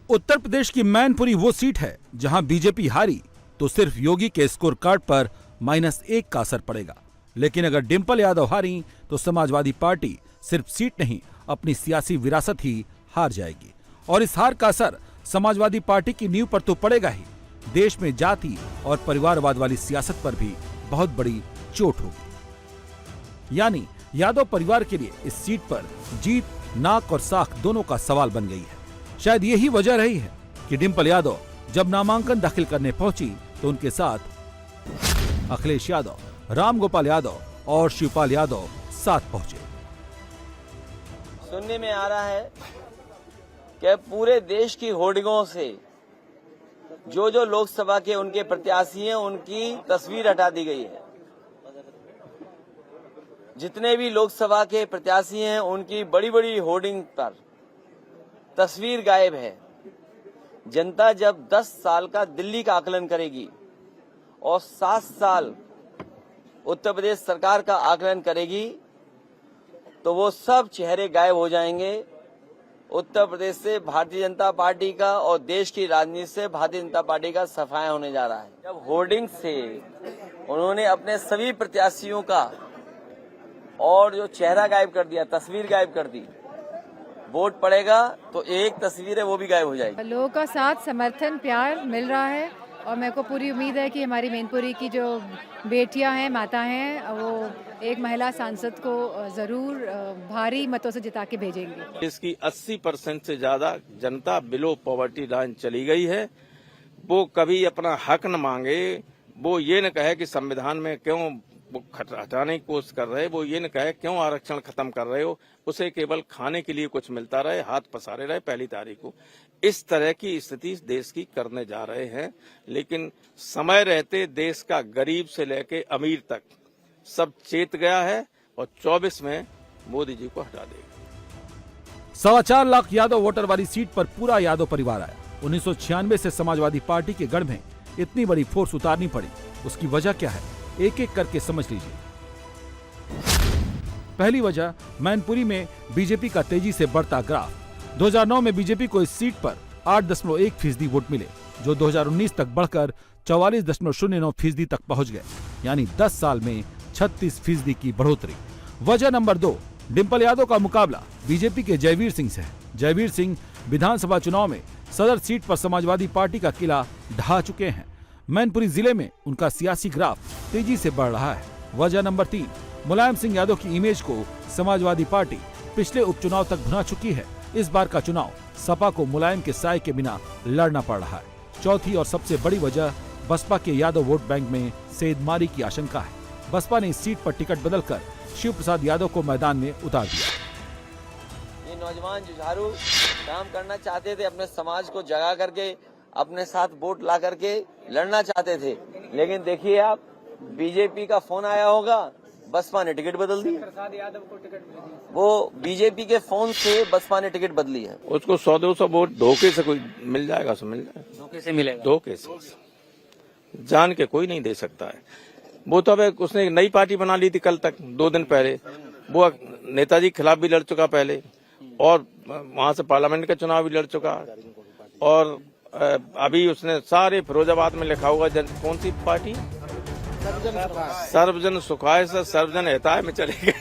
उत्तर प्रदेश की मैनपुरी वो सीट है जहां बीजेपी हारी तो सिर्फ योगी के स्कोर कार्ड पर -1 का असर पड़ेगा, लेकिन अगर डिंपल यादव हारी तो समाजवादी पार्टी सिर्फ सीट नहीं अपनी सियासी विरासत ही हार जाएगी। और इस हार का असर समाजवादी पार्टी की नींव पर तो पड़ेगा ही, देश में जाति और परिवारवाद वाली सियासत पर भी बहुत बड़ी चोट होगी। यानी यादव परिवार के लिए इस सीट पर जीत नाक और साख दोनों का सवाल बन गई है। शायद यही वजह रही है कि डिंपल यादव जब नामांकन दाखिल करने पहुंची तो उनके साथ अखिलेश यादव, रामगोपाल यादव और शिवपाल यादव साथ पहुंचे। सुनने में आ रहा है कि पूरे देश की होर्डिंगों से जो लोकसभा के उनके प्रत्याशी हैं उनकी तस्वीर हटा दी गई है। जितने भी लोकसभा के प्रत्याशी हैं उनकी बड़ी बड़ी होर्डिंग पर तस्वीर गायब है। जनता जब 10 साल का दिल्ली का आकलन करेगी और 7 साल उत्तर प्रदेश सरकार का आकलन करेगी तो वो सब चेहरे गायब हो जाएंगे। उत्तर प्रदेश से भारतीय जनता पार्टी का और देश की राजनीति से भारतीय जनता पार्टी का सफाया होने जा रहा है। जब होर्डिंग से उन्होंने अपने सभी प्रत्याशियों का और जो चेहरा गायब कर दिया, तस्वीर गायब कर दी, वोट पड़ेगा तो एक तस्वीर है वो भी गायब हो जाएगी। लोगों का साथ, समर्थन, प्यार मिल रहा है और मेरे को पूरी उम्मीद है कि हमारी मैनपुरी की जो बेटियां हैं, माता हैं, वो एक महिला सांसद को जरूर भारी मतों से जिता के भेजेंगे। इसकी 80% से ज्यादा जनता बिलो पॉवर्टी लाइन चली गई है। वो कभी अपना हक न मांगे, वो ये न कहे कि संविधान में क्यों वो हटाने की कोशिश कर रहे, वो ये न कहे क्यों आरक्षण खत्म कर रहे हो, उसे केवल खाने के लिए कुछ मिलता रहे, हाथ पसारे रहे पहली तारीख को। इस तरह की स्थिति देश की करने जा रहे हैं, लेकिन समय रहते देश का गरीब से लेके अमीर तक सब चेत गया है और 24 में मोदी जी को हटा देगा। 4.25 लाख यादव वोटर वाली सीट पर पूरा यादव परिवार आया। 1996 से समाजवादी पार्टी के गढ़ में इतनी बड़ी फोर्स उतारनी पड़ी, उसकी वजह क्या है एक एक करके समझ लीजिए। पहली वजह मैनपुरी में बीजेपी का तेजी से बढ़ता ग्राफ। 2009 में बीजेपी को इस सीट पर 8.1% वोट मिले, जो 2019 तक बढ़कर 44.09% तक पहुंच गए, यानी 10 साल में 36% की बढ़ोतरी। वजह नंबर 2, डिंपल यादव का मुकाबला बीजेपी के जयवीर सिंह से है। जयवीर सिंह विधानसभा चुनाव में सदर सीट पर समाजवादी पार्टी का किला ढहा चुके हैं। मैनपुरी जिले में उनका सियासी ग्राफ तेजी से बढ़ रहा है। वजह नंबर 3, मुलायम सिंह यादव की इमेज को समाजवादी पार्टी पिछले उपचुनाव तक भुना चुकी है। इस बार का चुनाव सपा को मुलायम के साय के बिना लड़ना पड़ रहा है। चौथी और सबसे बड़ी वजह बसपा के यादव वोट बैंक में सेंधमारी की आशंका है। बसपा ने इस सीट पर टिकट बदलकर शिव प्रसाद यादव को मैदान में उतार दिया। ये नौजवान जुझारू काम करना चाहते थे, अपने समाज को जगा करके अपने साथ वोट ला करके लड़ना चाहते थे, लेकिन देखिए आप बीजेपी का फोन आया होगा, बसपा ने टिकट बदल दी। प्रसाद यादव को टिकट, वो बीजेपी के फोन से बसपा ने टिकट बदली है। उसको 100-200 वोट धोखे से कोई मिल जाएगा, सो मिल जाएगा। धोखे से मिलेगा, धोखे से, जान के कोई नहीं दे सकता है। वो तो अब उसने एक नई पार्टी बना ली थी कल तक, 2 दिन पहले। वो नेताजी के खिलाफ भी लड़ चुका पहले, और वहां से पार्लियामेंट का चुनाव भी लड़ चुका, और अभी उसने सारे फिरोजाबाद में लिखा होगा कौन सी पार्टी, सर्वजन सुखाय से सर्वजन हिताय में चले गए।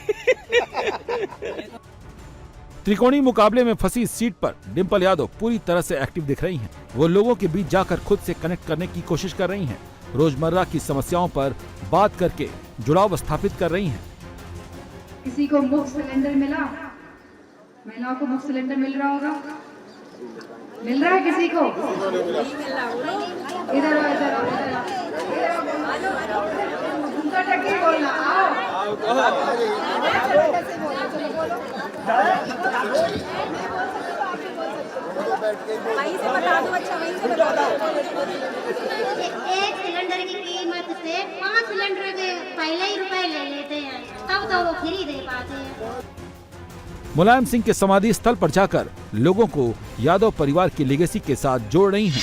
त्रिकोणीय मुकाबले में फंसी इस सीट पर डिंपल यादव पूरी तरह से एक्टिव दिख रही हैं। वो लोगों के बीच जाकर खुद से कनेक्ट करने की कोशिश कर रही हैं। रोजमर्रा की समस्याओं पर बात करके जुड़ाव स्थापित कर रही हैं। किसी को मुफ्त सिलेंडर मिला, महिलाओं को मुफ्त सिलेंडर मिल रहा होगा, मिल रहा है किसी को? इधर उनका टक्की बोलना, आओ वहीं से बता दो, अच्छा वहीं से बता दो। एक सिलेंडर की कीमत से 5 सिलेंडर के पहले ही रुपए ले लेते हैं, तब तो वो फ्री दे पाते हैं। मुलायम सिंह के समाधि स्थल पर जाकर लोगों को यादव परिवार की लेगेसी के साथ जोड़ रही हैं।